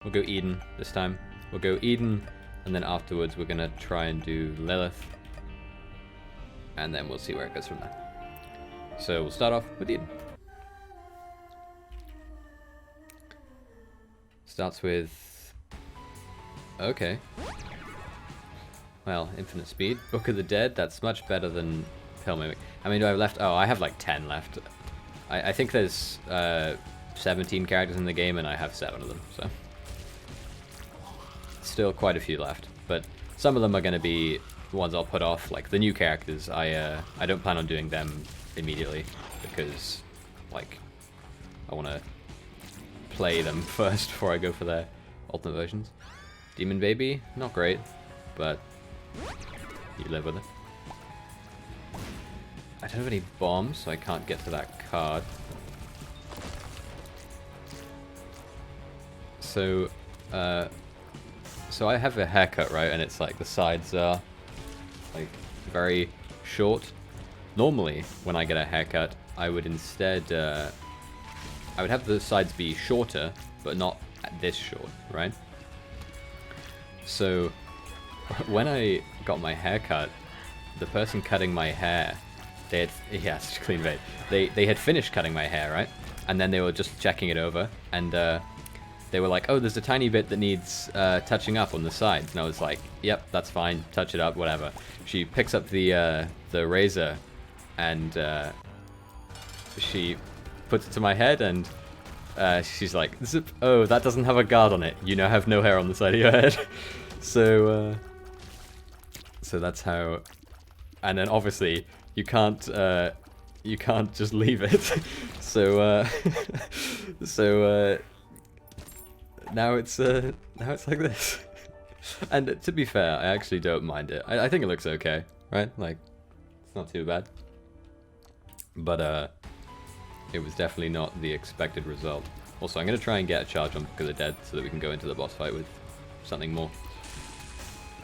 We'll go Eden this time. We'll go Eden, and then afterwards we're gonna try and do Lilith. And then we'll see where it goes from there. So we'll start off with Eden. Starts with... okay. Well, infinite speed. Book of the Dead, that's much better than Pill Mimic. I mean, do I have left? Oh, I have like 10 left. I think there's 17 characters in the game, and I have 7 of them, so... still quite a few left, but some of them are going to be ones I'll put off. Like the new characters, I don't plan on doing them immediately because, like, I want to play them first before I go for their ultimate versions. Demon Baby, not great, but you live with it. I don't have any bombs, so I can't get to that card. So, so I have a haircut, right, and it's like the sides are like very short. Normally, when I get a haircut, I would instead, I would have the sides be shorter, but not this short, right? So, when I got my haircut, the person cutting my hair, they had, yeah, such a clean fade. They had finished cutting my hair, right? And then they were just checking it over, and they were like, oh, there's a tiny bit that needs touching up on the sides. And I was like, yep, that's fine. Touch it up, whatever. She picks up the razor and she puts it to my head and she's like, zip, oh, that doesn't have a guard on it. You now have no hair on the side of your head. So that's how... And then obviously you can't just leave it. So now it's like this. And to be fair, I actually don't mind it. I think it looks okay, right? Like, it's not too bad. But it was definitely not the expected result. Also, I'm gonna try and get a charge on Book of the Dead so that we can go into the boss fight with something more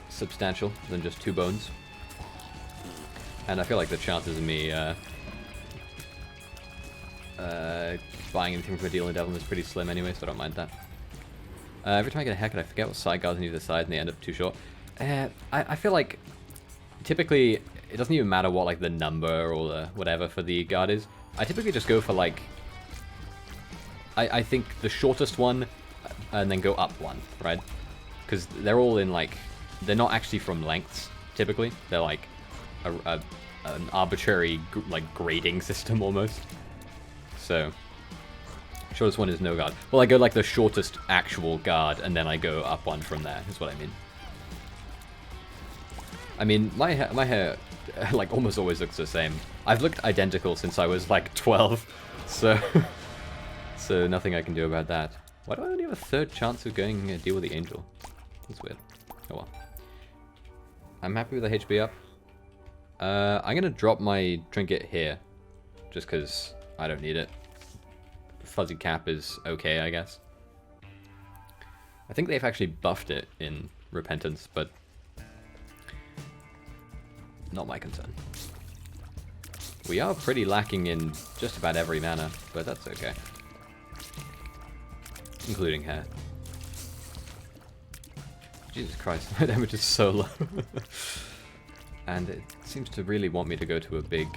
substantial than just 2 bones. And I feel like the chances of me buying anything from a deal in Devil is pretty slim anyway, so I don't mind that. Every time I get a haircut, I forget what side guards on either side, and they end up too short. I feel like typically it doesn't even matter what like the number or the whatever for the guard is. I typically just go for like I think the shortest one, and then go up one, right? Because they're all in like they're not actually from lengths typically. They're like an arbitrary like grading system almost. So. Shortest one is no guard. Well, I go like the shortest actual guard, and then I go up one from there, is what I mean. I mean, my hair like almost always looks the same. I've looked identical since I was like 12, so so nothing I can do about that. Why do I only have a 3rd chance of going to deal with the angel? That's weird. Oh well. I'm happy with the HP up. I'm gonna drop my trinket here, just because I don't need it. Fuzzy cap is okay, I guess. I think they've actually buffed it in Repentance, but not my concern. We are pretty lacking in just about every mana, but that's okay. Including hair. Jesus Christ, my damage is so low. And it seems to really want me to go to a big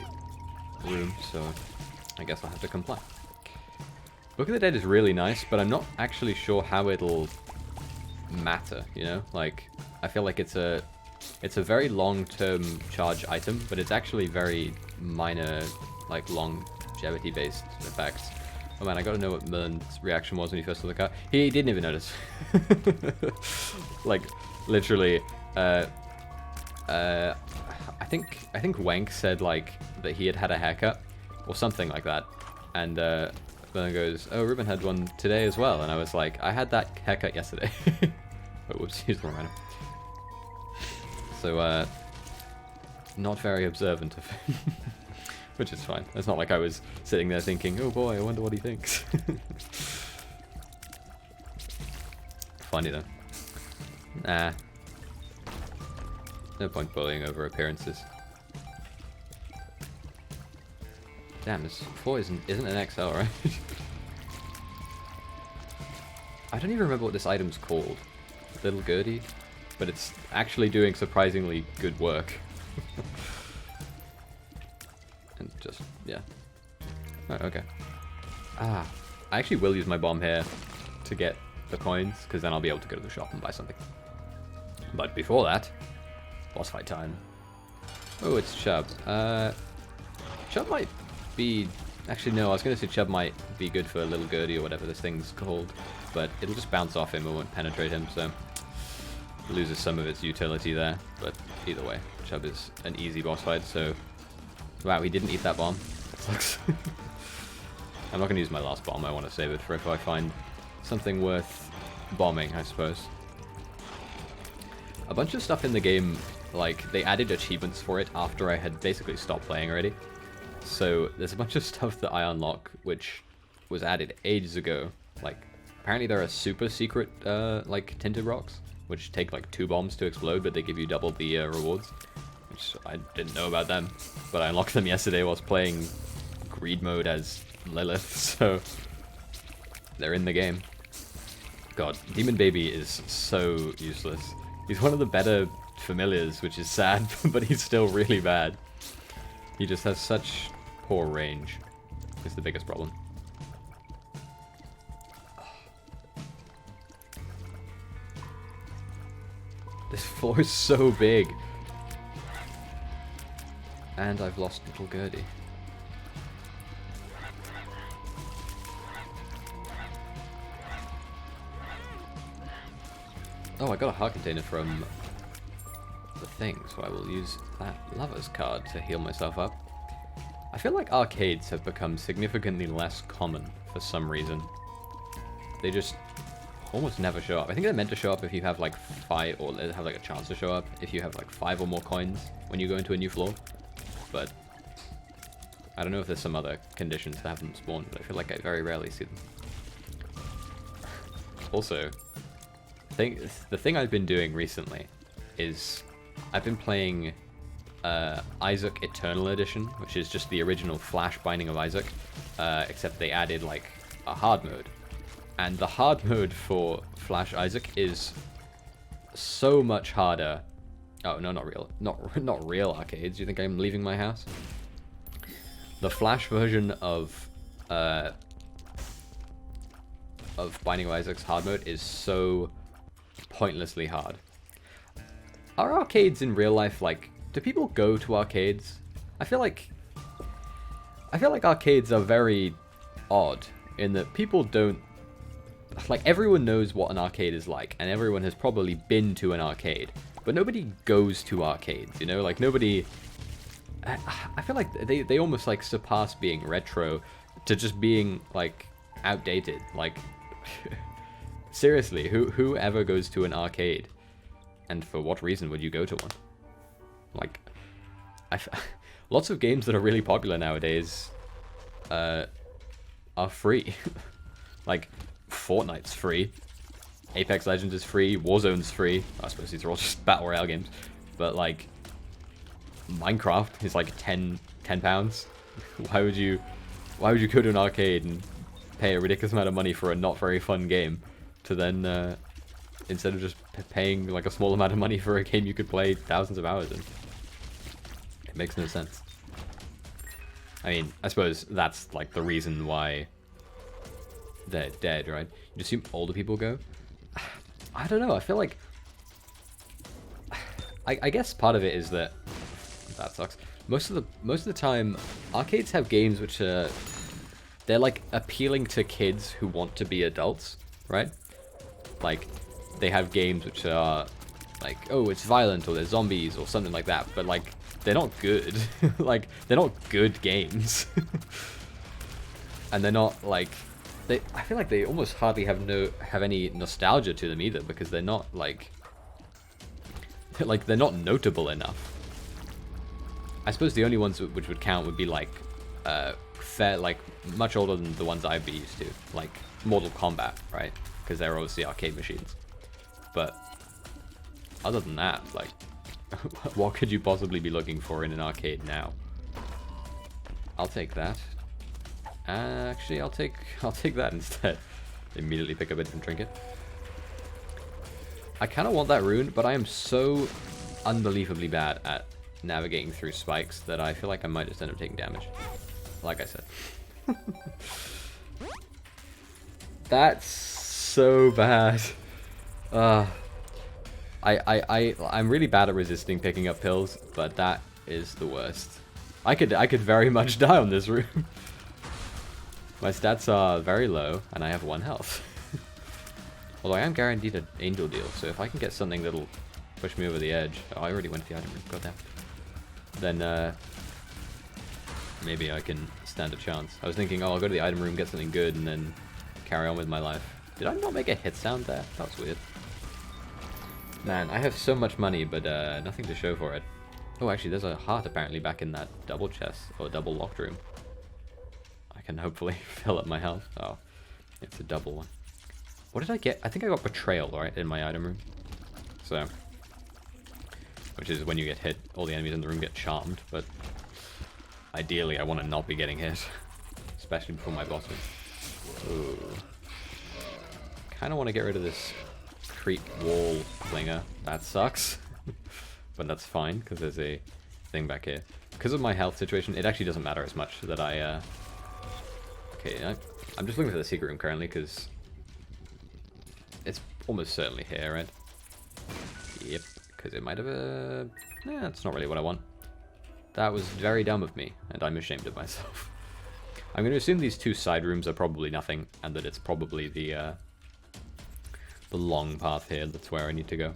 room, so I guess I'll have to comply. Book of the Dead is really nice, but I'm not actually sure how it'll matter, you know? Like, I feel like it's a very long-term charge item, but it's actually very minor, like, longevity-based effects. Oh man, I gotta know what Merlin's reaction was when he first saw the car. He didn't even notice. Like, literally, I think Wank said, like, that he had had a haircut, or something like that, and, Merlin goes, oh, Ruben had one today as well, and I was like, I had that haircut yesterday. But whoops, he's the wrong item. So, not very observant of him. Which is fine. It's not like I was sitting there thinking, oh boy, I wonder what he thinks. Funny though. Nah. No point bullying over appearances. Damn, this 4 isn't an XL, right? I don't even remember what this item's called. Little Gertie? But it's actually doing surprisingly good work. And just, yeah. Oh, okay. I actually will use my bomb here to get the coins, because then I'll be able to go to the shop and buy something. But before that, boss fight time. Oh, it's Chub. Chub might be... Actually, no, I was going to say Chub might be good for Little Gertie or whatever this thing's called. But it'll just bounce off him, it won't penetrate him, so... loses some of its utility there. But either way, Chub is an easy boss fight, so... Wow, he didn't eat that bomb. That sucks. I'm not going to use my last bomb, I want to save it for if I find something worth bombing, I suppose. A bunch of stuff in the game, like, they added achievements for it after I had basically stopped playing already. So, there's a bunch of stuff that I unlock, which was added ages ago. Like, apparently there are super secret, like, tinted rocks, which take, like, 2 bombs to explode, but they give you double the rewards. Which I didn't know about them, but I unlocked them yesterday whilst playing greed mode as Lilith, so they're in the game. God, Demon Baby is so useless. He's one of the better familiars, which is sad, but he's still really bad. He just has such poor range. It's the biggest problem. This floor is so big. And I've lost Little Gertie. Oh, I got a heart container from the thing, so I will use that lover's card to heal myself up. I feel like arcades have become significantly less common for some reason. They just almost never show up. I think they're meant to show up if you have like 5, or have like a chance to show up if you have like 5 or more coins when you go into a new floor. But I don't know if there's some other conditions to have them spawn, but I feel like I very rarely see them. Also, the thing I've been doing recently is I've been playing Isaac Eternal Edition, which is just the original Flash Binding of Isaac, except they added like a hard mode. And the hard mode for Flash Isaac is so much harder. Oh no, not real arcades. Do you think I'm leaving my house? The Flash version of Binding of Isaac's hard mode is so pointlessly hard. Are arcades in real life, like, do people go to arcades? I feel like arcades are very odd in that people don't, like, everyone knows what an arcade is like, and everyone has probably been to an arcade, but nobody goes to arcades, you know? Like, nobody... I feel like they almost, like, surpass being retro to just being, like, outdated. Like, seriously, who ever goes to an arcade? And for what reason would you go to one? Like, lots of games that are really popular nowadays are free. Like, Fortnite's free. Apex Legends is free. Warzone's free. I suppose these are all just Battle Royale games. But, like, Minecraft is like £10. Why would you go to an arcade and pay a ridiculous amount of money for a not very fun game to then, instead of just paying like a small amount of money for a game you could play thousands of hours in? It makes no sense. I mean, I suppose that's like the reason why they're dead, right? You assume older people go? I don't know, I feel like... I guess part of it is that sucks. Most of the time, arcades have games which are... They're like appealing to kids who want to be adults, right? Like, they have games which are like, oh, it's violent, or there's zombies, or something like that, but like, they're not good. Like, they're not good games. And they're not like... I feel like they almost hardly have any nostalgia to them either, because they're not like... they're not notable enough. I suppose the only ones which would count would be like like much older than the ones I'd be used to, like Mortal Kombat, right? Because they're obviously arcade machines. But other than that, like, what could you possibly be looking for in an arcade now? I'll take that. Actually, I'll take that instead. immediately pick up a different trinket. I kind of want that rune, but I am so unbelievably bad at navigating through spikes that I feel like I might just end up taking damage. Like I said. That's so bad. I'm really bad at resisting picking up pills, but that is the worst. I could very much die on this room. My stats are very low, and I have 1 health. Although I am guaranteed an angel deal, so if I can get something that'll push me over the edge... Oh, I already went to the item room, goddamn. Then, maybe I can stand a chance. I was thinking, oh, I'll go to the item room, get something good, and then carry on with my life. Did I not make a hit sound there? That was weird. Man, I have so much money, but nothing to show for it. Oh, actually, there's a heart apparently back in that double chest, or double locked room. I can hopefully fill up my health. Oh, it's a double one. What did I get? I think I got Betrayal, right, in my item room. So, which is when you get hit, all the enemies in the room get charmed, but ideally I want to not be getting hit, especially before my boss wins. Ooh. Kind of want to get rid of this creep wall flinger. That sucks. But that's fine, because there's a thing back here. Because of my health situation, it actually doesn't matter as much that I, Okay, I'm just looking for the secret room currently, because it's almost certainly here, right? Yep, because it might have a... Yeah, that's not really what I want. That was very dumb of me, and I'm ashamed of myself. I'm going to assume these 2 side rooms are probably nothing, and that it's probably the long path here. That's where I need to go.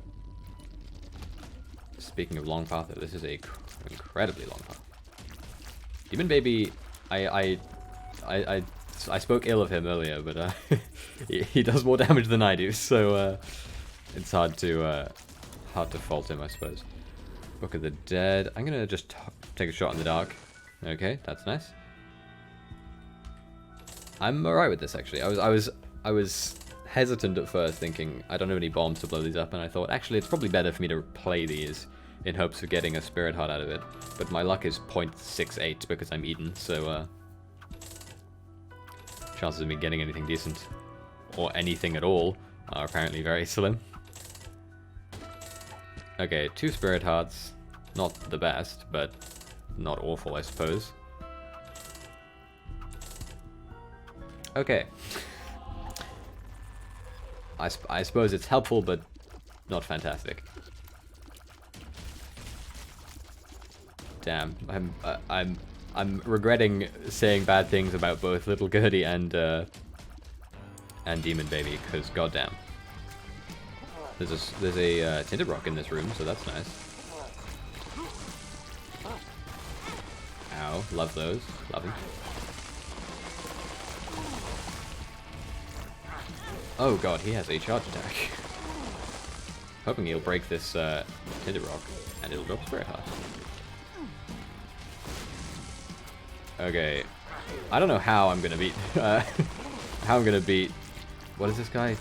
Speaking of long path, this is a incredibly long path. Demon Baby, I spoke ill of him earlier, but he does more damage than I do, so it's hard to fault him, I suppose. Book of the Dead. I'm gonna just take a shot in the dark. Okay, that's nice. I'm alright with this actually. I was hesitant at first, thinking I don't have any bombs to blow these up, and I thought actually it's probably better for me to play these in hopes of getting a spirit heart out of it. But my luck is 0.68 because I'm Eden, so chances of me getting anything decent or anything at all are apparently very slim. Okay, 2 spirit hearts. Not the best, but not awful, I suppose. Okay. I suppose it's helpful, but not fantastic. Damn, I'm regretting saying bad things about both Little Gertie and Demon Baby, because goddamn. There's a Tinted Rock in this room, so that's nice. Ow, love those. Love them. Oh god, he has a charge attack. Hoping he'll break this Tinted Rock, and it'll drop Spirit Heart. Okay, I don't know how I'm gonna beat. What is this guy?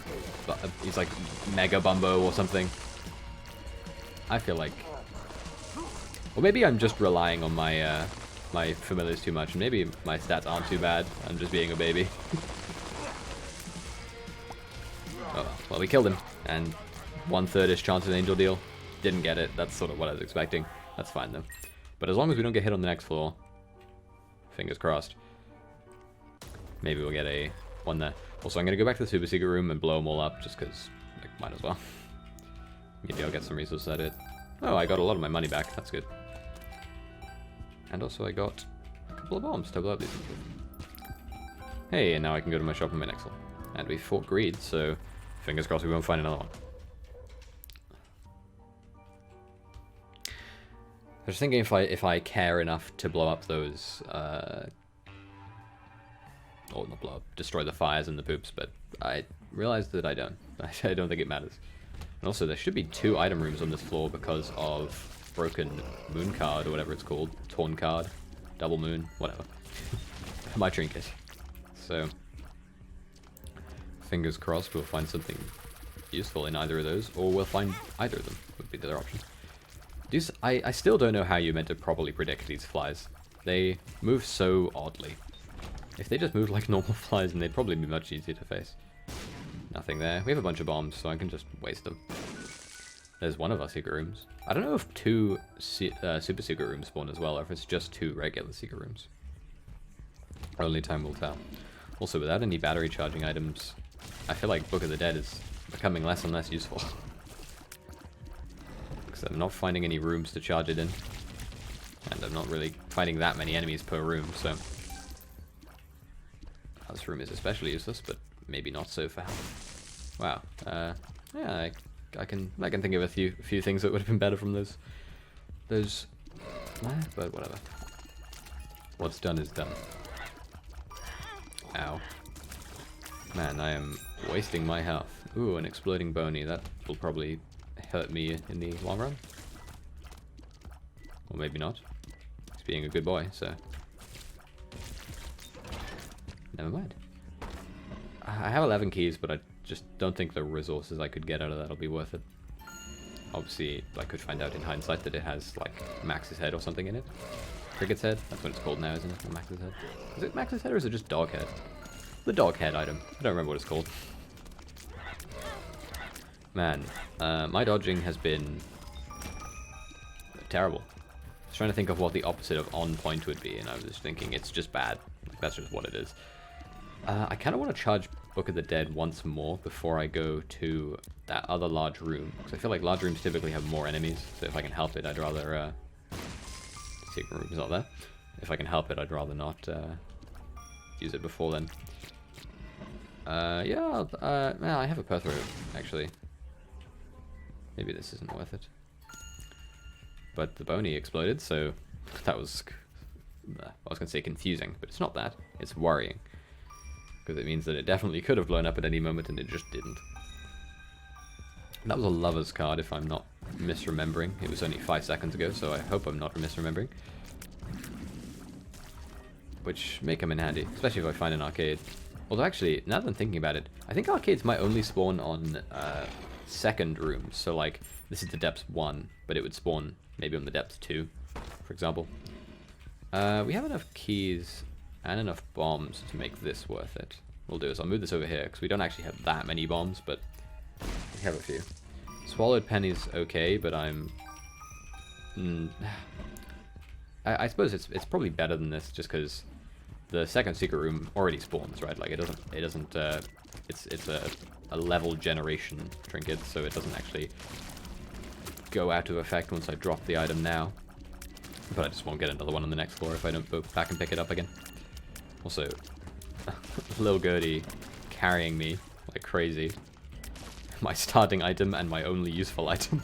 He's like Mega Bumbo or something. I feel like, well, maybe I'm just relying on my my familiars too much, and maybe my stats aren't too bad. I'm just being a baby. Oh, well, we killed him, and 1/3ish chance of an angel deal. Didn't get it. That's sort of what I was expecting. That's fine though. But as long as we don't get hit on the next floor, fingers crossed. Maybe we'll get a one there. Also, I'm gonna go back to the super secret room and blow them all up, just because, like, might as well. Maybe I'll get some resources out of it. Oh, I got a lot of my money back. That's good. And also, I got a couple of bombs to blow up these. Hey, and now I can go to my shop and my next one. And we fought greed, so fingers crossed we won't find another one. I was thinking if I care enough to blow up those, or not blow up, destroy the fires and the poops, but I realized that I don't. I don't think it matters. And also, there should be 2 item rooms on this floor because of broken moon card, or whatever it's called. Torn card, double moon, whatever. My trinket. So, fingers crossed we'll find something useful in either of those, or we'll find either of them, would be the other option. I still don't know how you're meant to properly predict these flies. They move so oddly. If they just moved like normal flies, then they'd probably be much easier to face. Nothing there. We have a bunch of bombs, so I can just waste them. There's one of our secret rooms. I don't know if two super secret rooms spawn as well, or if it's just two regular secret rooms. Only time will tell. Also, without any battery charging items, I feel like Book of the Dead is becoming less and less useful. Because I'm not finding any rooms to charge it in. And I'm not really finding that many enemies per room, so... This room is especially useless, but maybe not so for health. Wow. Yeah, I can think of a few things that would have been better from those, but whatever. What's done is done. Ow. Man, I am wasting my health. Ooh, an exploding bony. That will probably hurt me in the long run. Or maybe not. He's being a good boy, so... Never mind. I have 11 keys, but I just don't think the resources I could get out of that will be worth it. Obviously, I could find out in hindsight that it has, like, Max's head or something in it. Cricket's head? That's what it's called now, isn't it? Or Max's head? Is it Max's head or is it just dog head? The dog head item. I don't remember what it's called. Man, my dodging has been terrible. I was trying to think of what the opposite of on point would be, and I was just thinking it's just bad. Like, that's just what it is. I kind of want to charge Book of the Dead once more before I go to that other large room. Because I feel like large rooms typically have more enemies, so if I can help it, I'd rather... secret room's not there. If I can help it, I'd rather not use it before then. Yeah, well, I have a Perthrow, actually. Maybe this isn't worth it. But the bony exploded, so that was... I was going to say confusing, but it's not that. It's worrying. Because it means that it definitely could have blown up at any moment and it just didn't. That was a lover's card, if I'm not misremembering. It was only 5 seconds ago, so I hope I'm not misremembering. Which may come in handy, especially if I find an arcade. Although actually, now that I'm thinking about it, I think arcades might only spawn on second rooms. So like, this is the depths 1, but it would spawn maybe on the depths 2, for example. We have enough keys and enough bombs to make this worth it. What we'll do is I'll move this over here, because we don't actually have that many bombs, but we have a few. Swallowed Penny's okay, but I'm... I suppose it's probably better than this, just because the second secret room already spawns, right? Like, it's a level generation trinket, so it doesn't actually go out of effect once I drop the item now. But I just won't get another one on the next floor if I don't go back and pick it up again. Also, Lil Gertie carrying me like crazy. My starting item and my only useful item.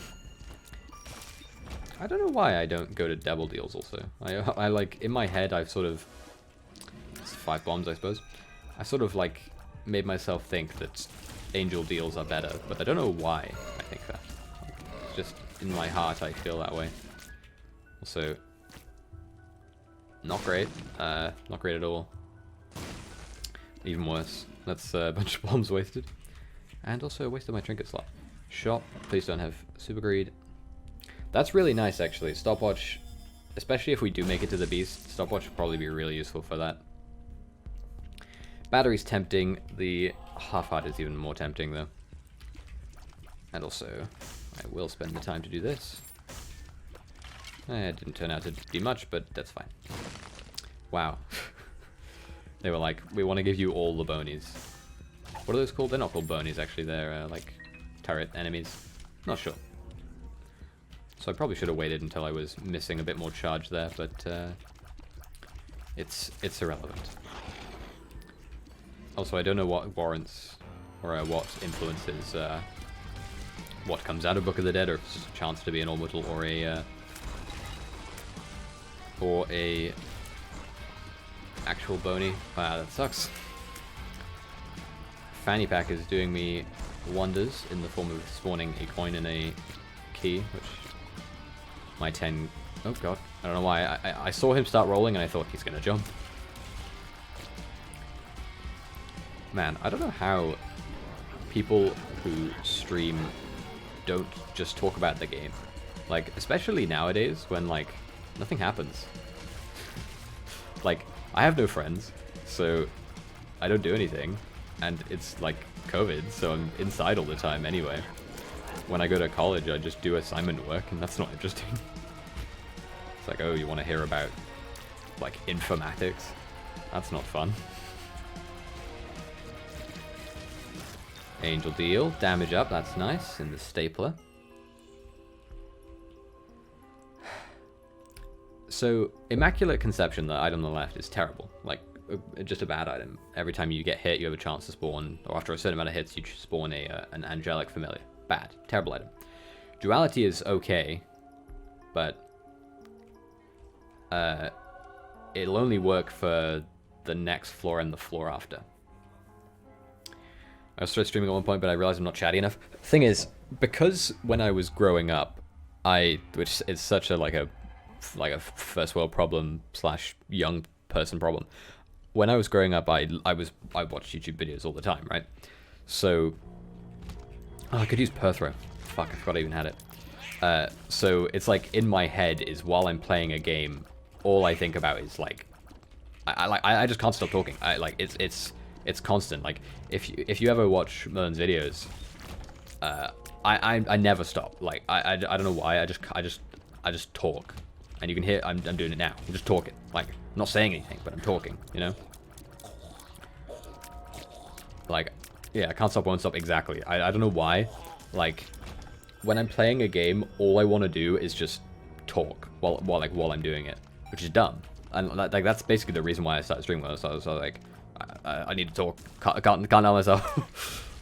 I don't know why I don't go to Devil Deals also. I like, in my head, I've sort of... It's 5 bombs, I suppose. I sort of, like, made myself think that Angel Deals are better, but I don't know why I think that. It's just, in my heart, I feel that way. Also, not great. Not great at all. Even worse. That's a bunch of bombs wasted. And also a waste of my trinket slot. Shop. Please don't have Super Greed. That's really nice, actually. Stopwatch, especially if we do make it to the beast, stopwatch would probably be really useful for that. Battery's tempting. The half-heart is even more tempting, though. And also, I will spend the time to do this. It didn't turn out to be much, but that's fine. Wow. They were like, we want to give you all the bonies. What are those called? They're not called bonies, actually. They're, like, turret enemies. Not sure. So I probably should have waited until I was missing a bit more charge there, but it's irrelevant. Also, I don't know what warrants, or what influences what comes out of Book of the Dead, or if it's just a chance to be an orbital, or a actual bony. Wow, that sucks. Fanny Pack is doing me wonders in the form of spawning a coin and a key, which my 10... Oh god, I don't know why. I saw him start rolling and I thought he's gonna jump. Man, I don't know how people who stream don't just talk about the game. Like, especially nowadays when, like, nothing happens. Like, I have no friends, so I don't do anything. And it's like, COVID, so I'm inside all the time anyway. When I go to college, I just do assignment work, and that's not interesting. It's like, oh, you want to hear about, like, informatics? That's not fun. Angel deal, damage up, that's nice, in the stapler. So, Immaculate Conception, the item on the left, is terrible. Like, just a bad item. Every time you get hit, you have a chance to spawn, or after a certain amount of hits, you spawn an angelic familiar. Bad. Terrible item. Duality is okay, but it'll only work for the next floor and the floor after. I started streaming at one point, but I realized I'm not chatty enough. Thing is, because when I was growing up, which is such a like a first world problem / young person problem. When I was growing up, I watched YouTube videos all the time, right? So, I could use Perthrow. Fuck, I forgot I even had it. So it's like in my head is while I'm playing a game, all I think about is like, I just can't stop talking. It's constant. Like if you ever watch Merlin's videos, I never stop. Like I don't know why. I just talk, and you can hear I'm doing it now. I'm just talking. Like I'm not saying anything, but I'm talking. You know. Like yeah, I can't stop, won't stop. Exactly. I don't know why. Like when I'm playing a game, all I want to do is just talk while I'm doing it, which is dumb. And like that's basically the reason why I started streaming. So I was like, I need to talk. Can't help myself.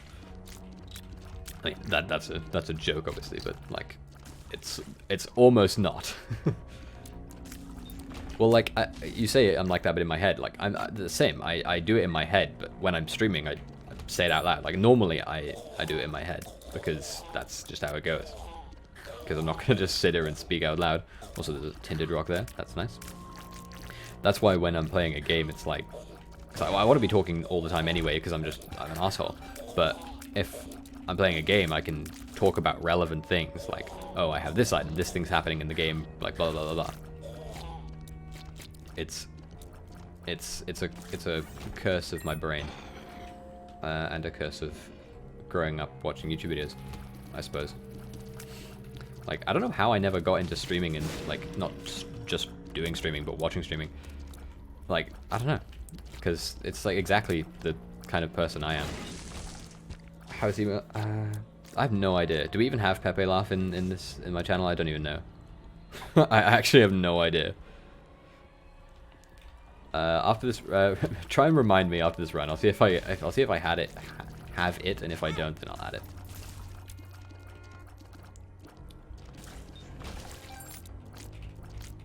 I mean, that's a joke, obviously, but like, it's almost not. Well, like you say, I'm like that, but in my head, like I'm the same. I do it in my head, but when I'm streaming, I say it out loud. Like normally, I do it in my head because that's just how it goes. Because I'm not gonna just sit here and speak out loud. Also, there's a tinted rock there. That's nice. That's why when I'm playing a game, it's like, I want to be talking all the time anyway, because I'm an asshole. But if I'm playing a game, I can talk about relevant things, like, oh, I have this item, this thing's happening in the game, like blah blah blah blah. It's a curse of my brain, and a curse of growing up watching YouTube videos, I suppose. Like I don't know how I never got into streaming and like not just doing streaming, but watching streaming. Like I don't know. Because it's like exactly the kind of person I am. How is he? I have no idea. Do we even have Pepe Laugh in my channel? I don't even know. I actually have no idea. After this, try and remind me after this run. I'll see if I have it, and if I don't, then I'll add it.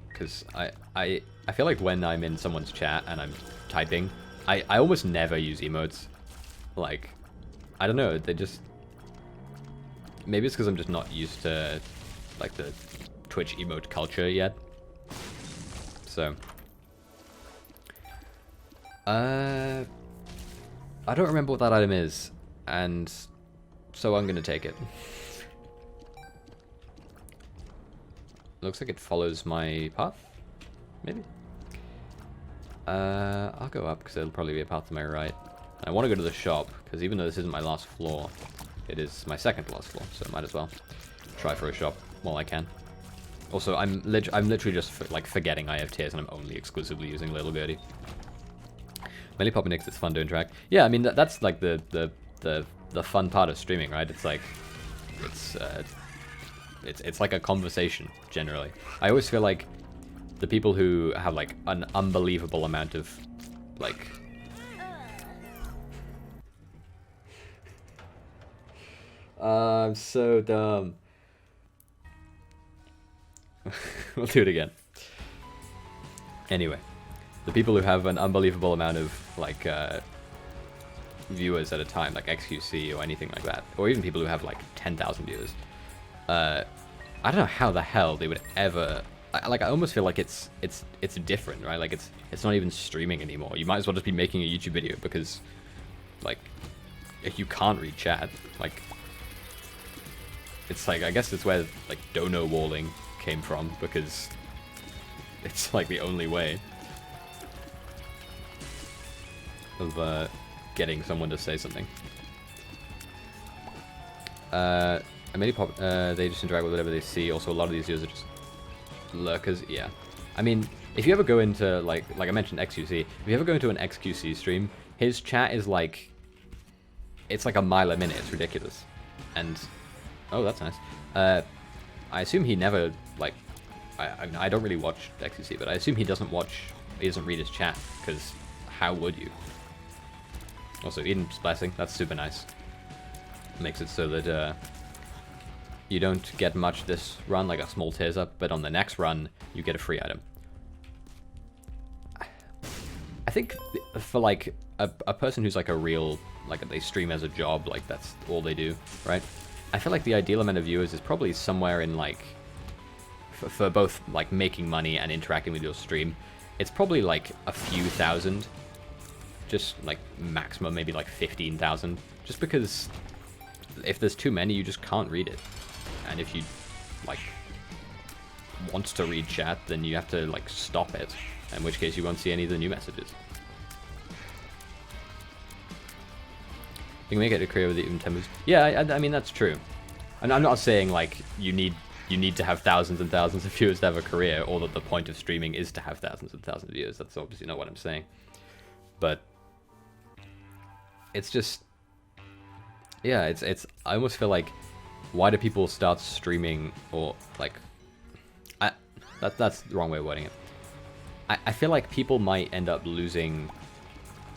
Because I feel like when I'm in someone's chat and I'm typing, I almost never use emotes. Like, I don't know, they just... Maybe it's because I'm just not used to, like, the Twitch emote culture yet. So... I don't remember what that item is, and so I'm gonna take it. Looks like it follows my path, maybe? I'll go up because there'll probably be a path to my right. I want to go to the shop because even though this isn't my last floor, it is my second to last floor, so I might as well try for a shop while I can. Also, I'm literally just forgetting I have tears and I'm only exclusively using Little Birdie. Mainly popping nicks, it's fun to interact. Yeah, I mean that's like the fun part of streaming, right? It's like it's like a conversation generally. I always feel like the people who have like an unbelievable amount of like I'm so dumb. We'll do it again. Anyway, the people who have an unbelievable amount of like viewers at a time, like XQC or anything like that, or even people who have like 10,000 viewers, I don't know how the hell they would ever. I almost feel like it's different, right? Like it's not even streaming anymore. You might as well just be making a YouTube video because, like, if you can't read chat, like, it's like I guess it's where like dono walling came from because it's like the only way of getting someone to say something. They just interact with whatever they see. Also, a lot of these users are just lurkers. Yeah, I mean, if you ever go into like I mentioned XQC, if you ever go into an XQC stream, his chat is like, it's like a mile a minute. It's ridiculous. And oh, that's nice. I assume he never like. I don't really watch XQC, but I assume he doesn't read his chat, because how would you? Also, Eden's Blessing, that's super nice. Makes it so that you don't get much this run, like a small tears up, but on the next run, you get a free item. I think for like a person who's like a real, like they stream as a job, like that's all they do, right? I feel like the ideal amount of viewers is probably somewhere in like, for both like making money and interacting with your stream, it's probably like a few thousand, just like maximum maybe like 15,000, just because if there's too many you just can't read it, and if you like want to read chat then you have to like stop it, in which case you won't see any of the new messages. You can make it a career with even 10 moves. Yeah, I mean that's true, and I'm not saying like you need to have thousands and thousands of viewers to have a career, or that the point of streaming is to have thousands and thousands of viewers. That's obviously not what I'm saying. But it's just, yeah, it's I almost feel like, why do people start streaming, or like, that's the wrong way of wording it. I feel like people might end up losing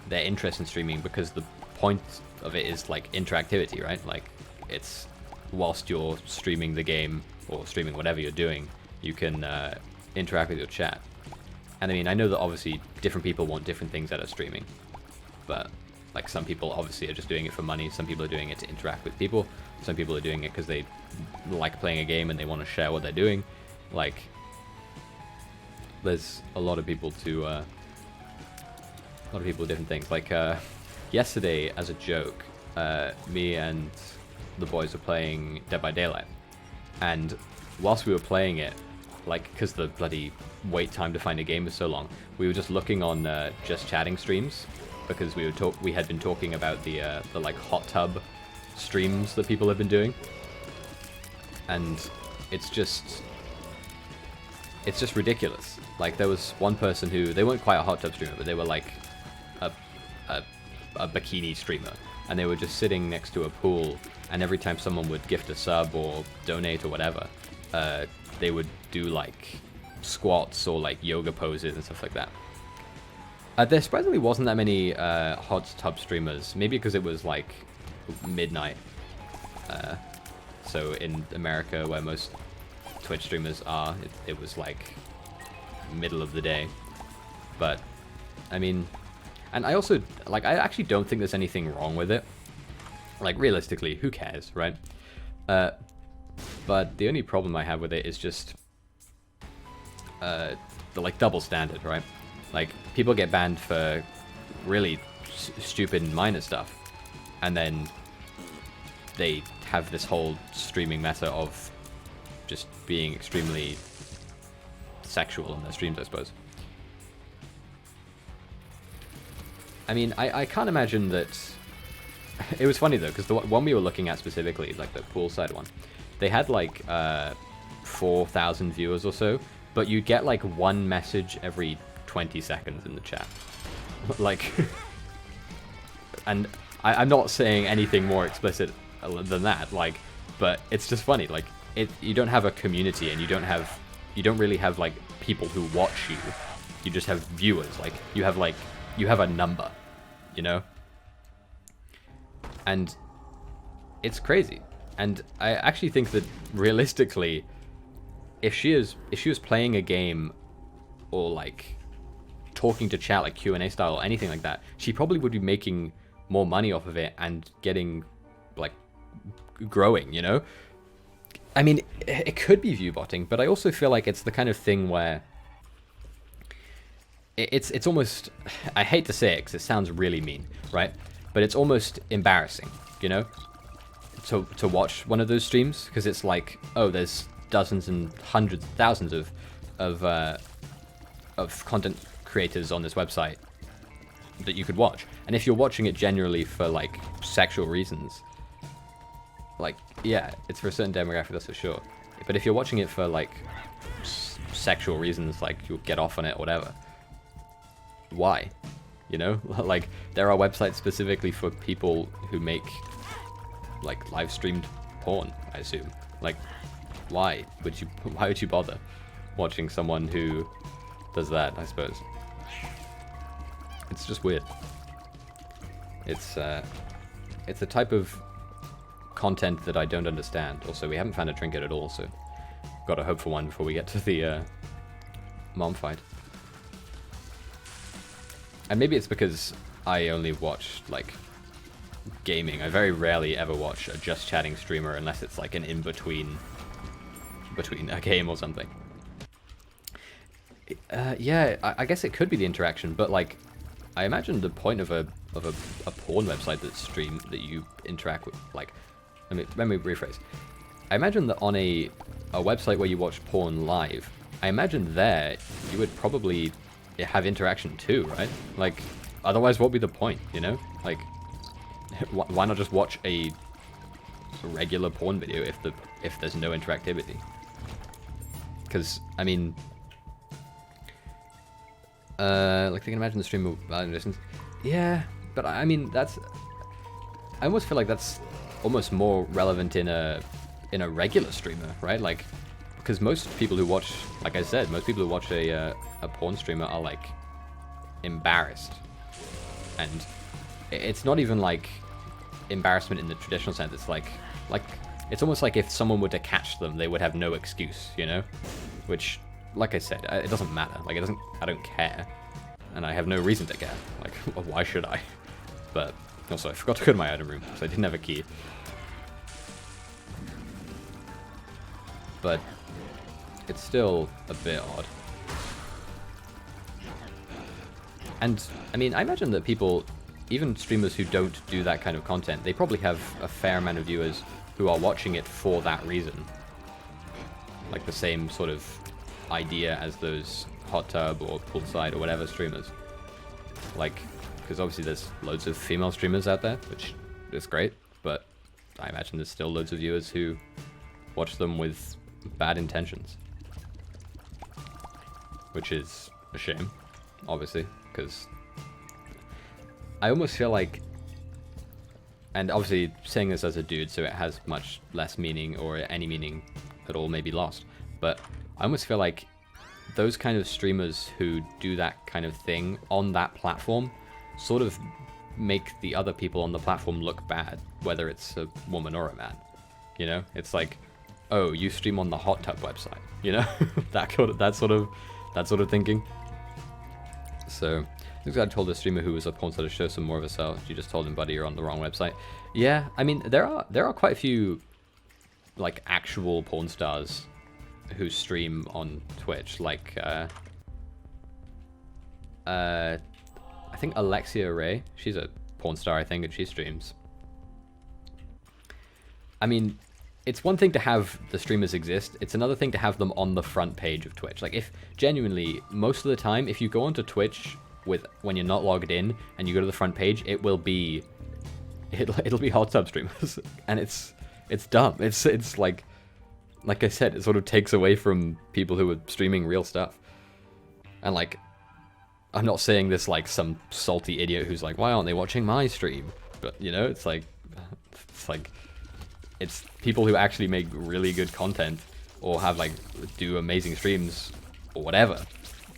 their interest in streaming because the point of it is like interactivity, right? Like, it's whilst you're streaming the game or streaming whatever you're doing, you can interact with your chat. And I mean, I know that obviously different people want different things out of streaming, but like some people obviously are just doing it for money, some people are doing it to interact with people, some people are doing it because they like playing a game and they want to share what they're doing. Like, there's a lot of people with different things. Like yesterday, as a joke, me and the boys were playing Dead by Daylight, and whilst we were playing it, like, because the bloody wait time to find a game was so long, we were just looking on just chatting streams, because we had been talking about the like hot tub streams that people have been doing, and it's just ridiculous. Like, there was one person who, they weren't quite a hot tub streamer, but they were like a bikini streamer, and they were just sitting next to a pool, and every time someone would gift a sub or donate or whatever, they would do like squats or like yoga poses and stuff like that. There surprisingly wasn't that many hot tub streamers, maybe because it was like midnight. So in America, where most Twitch streamers are, it was like middle of the day. But I mean, and I also, like, I actually don't think there's anything wrong with it. Like, realistically, who cares, right? But the only problem I have with it is just the like double standard, right? Like, people get banned for really stupid and minor stuff, and then they have this whole streaming meta of just being extremely sexual in their streams, I suppose. I mean, I can't imagine that... It was funny, though, because the one we were looking at specifically, like the poolside one, they had like 4,000 viewers or so, but you get like one message every 20 seconds in the chat. Like, and I'm not saying anything more explicit than that, like, but it's just funny. Like, you don't have a community, and you don't really have like people who watch you. You just have viewers. Like, you have a number, you know? And it's crazy. And I actually think that realistically, if she was playing a game or like talking to chat like Q&A style or anything like that, she probably would be making more money off of it and getting like growing, you know? I mean, it could be view botting, but I also feel like it's the kind of thing where it's almost, I hate to say it because it sounds really mean, right? But it's almost embarrassing, you know, to watch one of those streams, because it's like, oh, there's dozens and hundreds, thousands of content creators on this website that you could watch, and if you're watching it generally for like sexual reasons, like, yeah, it's for a certain demographic, that's for sure. But if you're watching it for, like, sexual reasons, like, you'll get off on it or whatever, why? You know? Like, there are websites specifically for people who make, like, live-streamed porn, I assume. Like, why would you bother watching someone who does that, I suppose? It's just weird. It's a type of content that I don't understand. Also, we haven't found a trinket at all, so gotta hope for one before we get to the mom fight. And maybe it's because I only watch, like, gaming. I very rarely ever watch a just chatting streamer unless it's like an in-between between a game or something. Yeah, I guess it could be the interaction, but like, I imagine the point of a porn website that you interact with, like, let me rephrase. I imagine that on a website where you watch porn live, I imagine there you would probably have interaction too, right? Like, otherwise what would be the point, you know? Like, why not just watch a regular porn video if there's no interactivity? Because, I mean, like, they can imagine the stream of distance. Yeah, but I mean, I almost feel like that's almost more relevant in a regular streamer, right? Like, because most people who watch, like I said, most people who watch a porn streamer are, like, embarrassed. And it's not even, like, embarrassment in the traditional sense. It's like, it's almost like if someone were to catch them, they would have no excuse, you know? Which, like I said, it doesn't matter. Like, I don't care. And I have no reason to care. Like, why should I? But, also, I forgot to go to my item room, so I didn't have a key. But it's still a bit odd. And, I mean, I imagine that people, even streamers who don't do that kind of content, they probably have a fair amount of viewers who are watching it for that reason. Like the same sort of idea as those hot tub or poolside or whatever streamers. Like, because obviously there's loads of female streamers out there, which is great, but I imagine there's still loads of viewers who watch them with bad intentions. Which is a shame, obviously, because I almost feel like, and obviously saying this as a dude, so it has much less meaning, or any meaning at all may be lost, but I almost feel like those kind of streamers who do that kind of thing on that platform sort of make the other people on the platform look bad, whether it's a woman or a man. You know, it's like, oh, you stream on the hot tub website, you know, that sort of thinking. So, this guy told a streamer who was a porn star to show some more of herself. She just told him, buddy, you're on the wrong website. Yeah, I mean, there are quite a few, like, actual porn stars who stream on Twitch, like, I think Alexia Ray, she's a porn star, I think, and she streams. I mean, it's one thing to have the streamers exist, it's another thing to have them on the front page of Twitch. Like, if, genuinely, most of the time, if you go onto Twitch when you're not logged in, and you go to the front page, it'll be hot tub streamers, and it's dumb. It's like I said, it sort of takes away from people who are streaming real stuff. And, like, I'm not saying this like some salty idiot who's like, why aren't they watching my stream? But, you know, it's people who actually make really good content, or have, like, do amazing streams or whatever.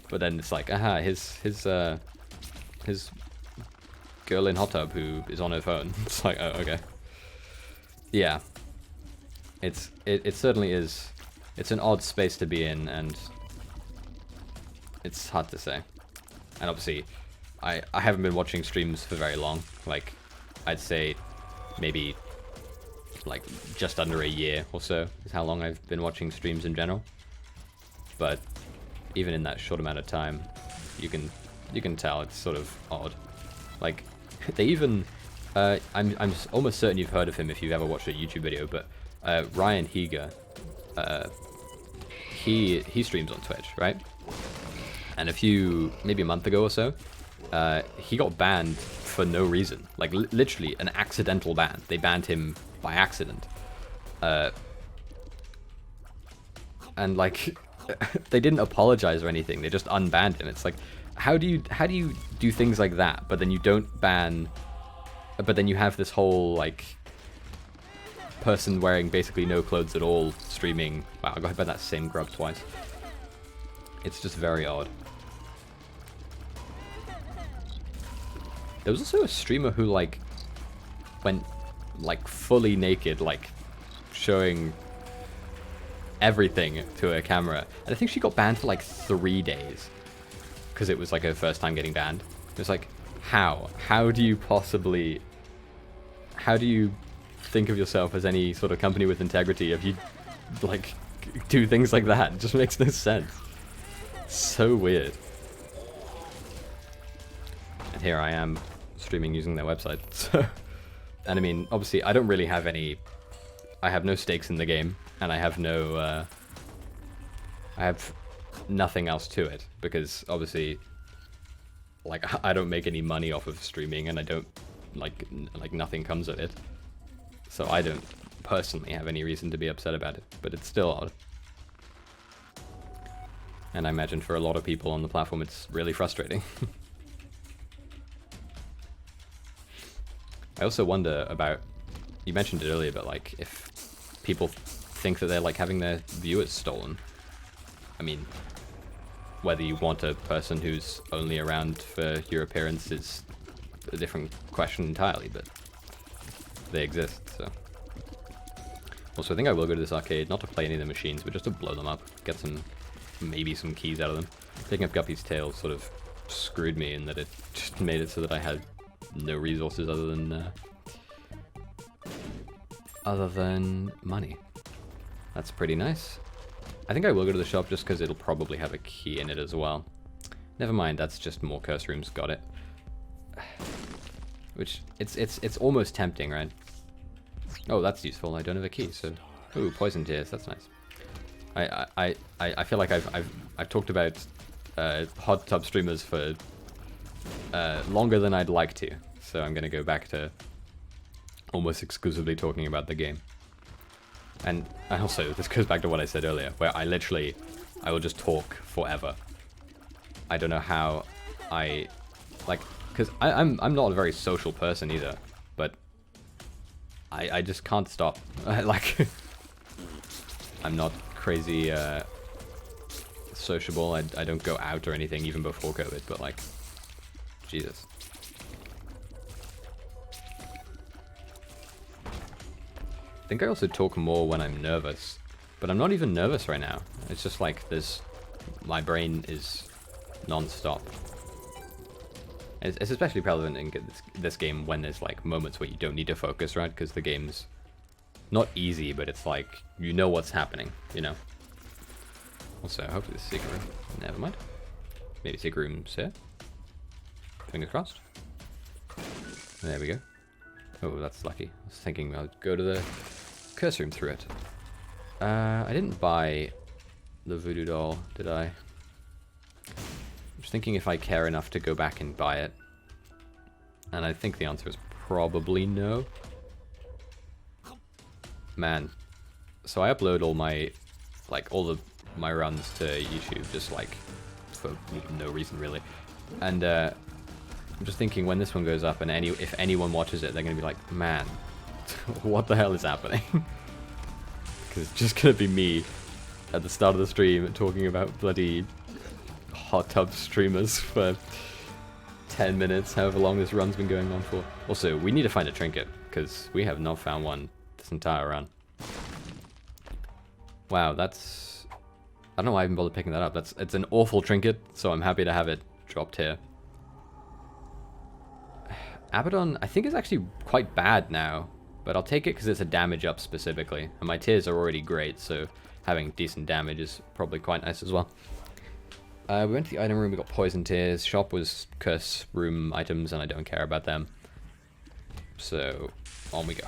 But then it's like, aha, his girl in hot tub who is on her phone. It's like, oh, okay. Yeah. It certainly is. It's an odd space to be in, and it's hard to say. And obviously, I haven't been watching streams for very long. Like, I'd say maybe, like, just under a year or so is how long I've been watching streams in general. But even in that short amount of time, you can tell it's sort of odd. Like, they even, I'm almost certain you've heard of him if you've ever watched a YouTube video, but Ryan Higa, he streams on Twitch, right? And maybe a month ago or so, he got banned for no reason. Like, literally an accidental ban. They banned him by accident. And like, they didn't apologize or anything. They just unbanned him. It's like, how do you do things like that, but then you don't ban, but then you have this whole like person wearing basically no clothes at all streaming. Wow, I got hit by that same grub twice. It's just very odd. There was also a streamer who like went like fully naked, like showing everything to a camera, and I think she got banned for like 3 days because it was like her first time getting banned. It was like, how do you possibly, how do you think of yourself as any sort of company with integrity if you like do things like that? It just makes no sense. So weird. And here I am streaming using their website. So, and I mean, obviously I don't really have any, I have no stakes in the game, and I have no I have nothing else to it, because obviously like I don't make any money off of streaming, and I don't like nothing comes of it. So I don't personally have any reason to be upset about it, but it's still odd. And I imagine for a lot of people on the platform it's really frustrating. I also wonder about, you mentioned it earlier, but like if people think that they're like having their viewers stolen. I mean, whether you want a person who's only around for your appearance is a different question entirely, but they exist, so. Also, I think I will go to this arcade, not to play any of the machines, but just to blow them up, get some, maybe some keys out of them. Picking up Guppy's tail sort of screwed me in that it just made it so that I had no resources other than money. That's pretty nice. I think I will go to the shop just because it'll probably have a key in it as well. Never mind, that's just more curse rooms. Got it. Which it's almost tempting, right? Oh, that's useful. I don't have a key, so ooh, poison tears. That's nice. I feel like I've talked about hot tub streamers for longer than I'd like to, so I'm gonna go back to almost exclusively talking about the game. And also, this goes back to what I said earlier, where I will just talk forever. I don't know how I, like, because I'm not a very social person either, but I just can't stop. Like, I'm not crazy sociable. I don't go out or anything even before COVID, but like, Jesus. I think I also talk more when I'm nervous, but I'm not even nervous right now. It's just like my brain is non-stop. It's especially prevalent in this game when there's like moments where you don't need to focus, right? Because the game's not easy, but it's like, you know what's happening, you know? Also, hopefully the secret room. Never mind. Maybe secret room's here. Fingers crossed. There we go. Oh, that's lucky. I was thinking I'd go to the curse room through it. I didn't buy the voodoo doll, did I? I'm just thinking if I care enough to go back and buy it. And I think the answer is probably no. Man. So I upload all my runs to YouTube just like for no reason really. And I'm just thinking when this one goes up and if anyone watches it, they're going to be like, man, what the hell is happening? Because it's just going to be me at the start of the stream talking about bloody hot tub streamers for 10 minutes, however long this run's been going on for. Also, we need to find a trinket, because we have not found one this entire run. Wow, that's... I don't know why I even bothered picking that up. It's an awful trinket, so I'm happy to have it dropped here. Abaddon, I think, is actually quite bad now, but I'll take it because it's a damage up specifically, and my tears are already great, so having decent damage is probably quite nice as well. We went to the item room, we got poison tears. Shop was curse room items, and I don't care about them. So, on we go.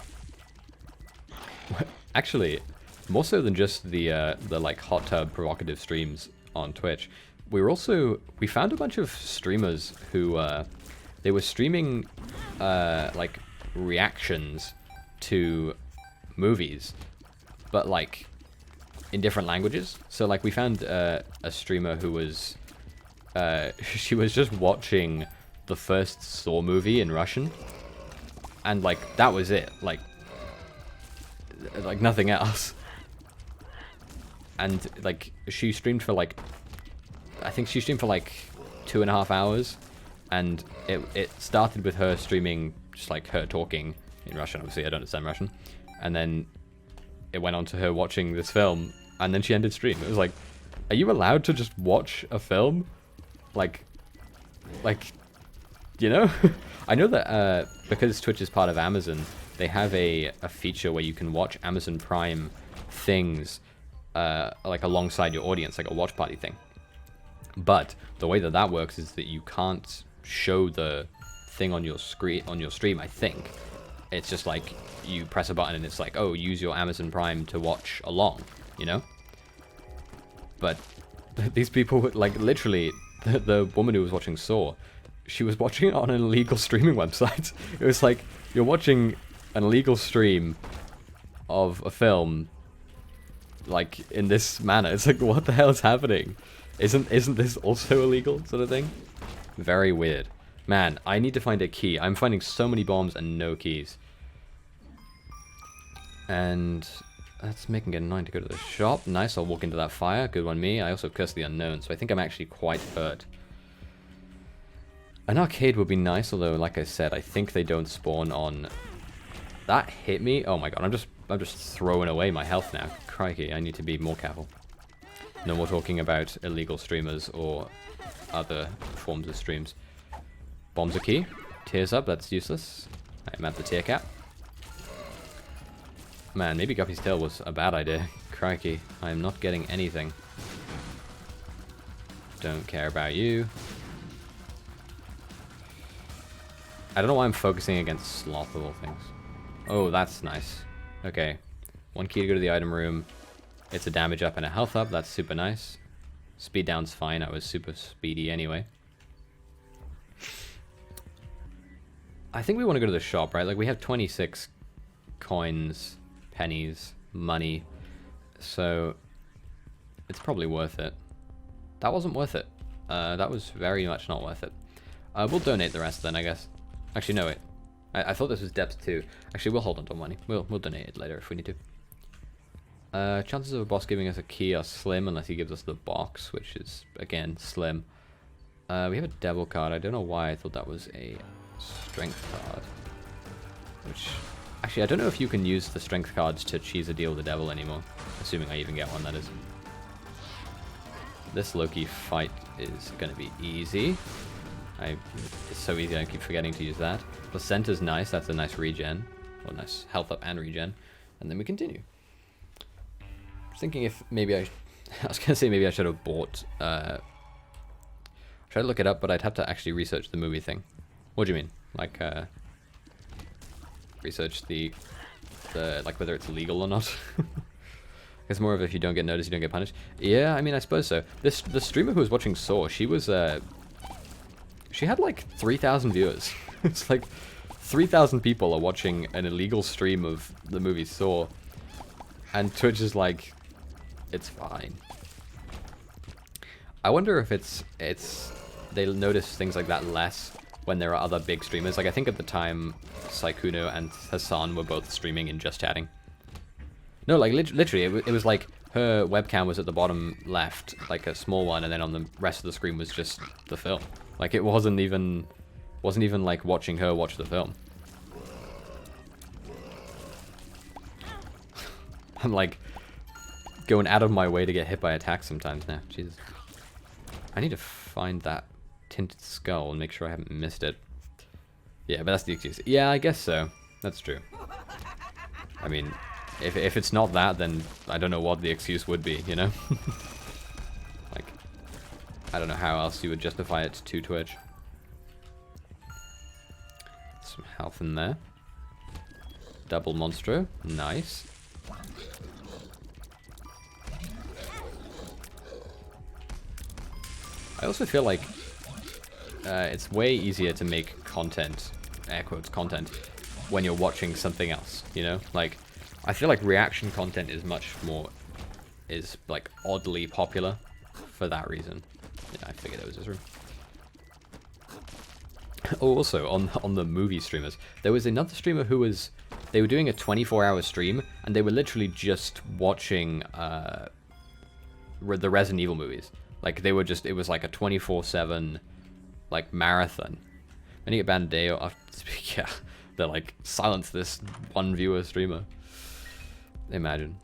Actually, more so than just the like hot tub provocative streams on Twitch, we found a bunch of streamers who they were streaming like reactions to movies but like in different languages. So like we found a streamer who was she was just watching the first Saw movie in Russian, and like that was it, like nothing else. And like she streamed for like, I think she streamed for like 2.5 hours, and it started with her streaming just like her talking in Russian. Obviously I don't understand Russian, and then it went on to her watching this film, and then she ended stream. It was like, are you allowed to just watch a film? Like, you know? I know that because Twitch is part of Amazon, they have a feature where you can watch Amazon Prime things like alongside your audience, like a watch party thing. But the way that that works is that you can't show the thing on your screen, on your stream, I think. It's just like you press a button and it's like, oh, use your Amazon Prime to watch along, you know? But these people, like literally, the woman who was watching Saw, she was watching it on an illegal streaming website. It was like, you're watching an illegal stream of a film, like, in this manner. It's like, what the hell is happening? Isn't this also illegal, sort of thing? Very weird. Man, I need to find a key. I'm finding so many bombs and no keys. And that's making it annoying to go to the shop. Nice, I'll walk into that fire. Good one, me. I also cursed the unknown, so I think I'm actually quite hurt. An arcade would be nice, although, like I said, I think they don't spawn on... That hit me? Oh my god, I'm just throwing away my health now. Crikey, I need to be more careful. No more talking about illegal streamers or other forms of streams. Bombs are key. Tears up, that's useless. I'm at the tear cap. Man, maybe Guppy's tail was a bad idea. Crikey, I am not getting anything. Don't care about you. I don't know why I'm focusing against sloth of all things. Oh, that's nice. Okay. One key to go to the item room. It's a damage up and a health up. That's super nice. Speed down's fine. I was super speedy anyway. I think we want to go to the shop, right? Like, we have 26 coins, pennies, money. So, it's probably worth it. That wasn't worth it. That was very much not worth it. We'll donate the rest then, I guess. Actually, no, wait. I thought this was depth 2. Actually, we'll hold on to money. We'll donate it later if we need to. Chances of a boss giving us a key are slim unless he gives us the box, which is, again, slim. We have a devil card. I don't know why I thought that was a strength card. Which, actually, I don't know if you can use the strength cards to cheese a deal with the devil anymore. Assuming I even get one, that is. This Loki fight is going to be easy. It's so easy, I keep forgetting to use that. Placenta's nice, that's a nice regen. Well, nice health up and regen. And then we continue. Just thinking if maybe I was going to say maybe I should have bought... I tried to look it up, but I'd have to actually research the movie thing. What do you mean? Like, research the like whether it's legal or not? It's more of if you don't get noticed, you don't get punished. Yeah, I mean, I suppose so. The streamer who was watching Saw, she was... she had like 3,000 viewers. It's like 3,000 people are watching an illegal stream of the movie Saw. And Twitch is like, it's fine. I wonder if they'll notice things like that less when there are other big streamers. Like, I think at the time, Saikuno and Hassan were both streaming and just chatting. No, like, literally, it was like her webcam was at the bottom left, like a small one, and then on the rest of the screen was just the film. Like, it wasn't even like watching her watch the film. I'm like going out of my way to get hit by attacks sometimes now. Jesus. I need to find that tinted skull and make sure I haven't missed it. Yeah, but that's the excuse. Yeah, I guess so. That's true. I mean, if it's not that, then I don't know what the excuse would be, you know? Like, I don't know how else you would justify it to Twitch. Some health in there. Double monstro. Nice. I also feel like it's way easier to make content, air quotes content, when you're watching something else, you know? Like, I feel like reaction content is is like oddly popular for that reason. Yeah, I figured it was this room. Oh, also on the movie streamers, there was another streamer who they were doing a 24-hour stream, and they were literally just watching the Resident Evil movies. Like it was like a 24/7 like marathon. Many a Bandeo after yeah, they're like silence this one viewer streamer. Imagine.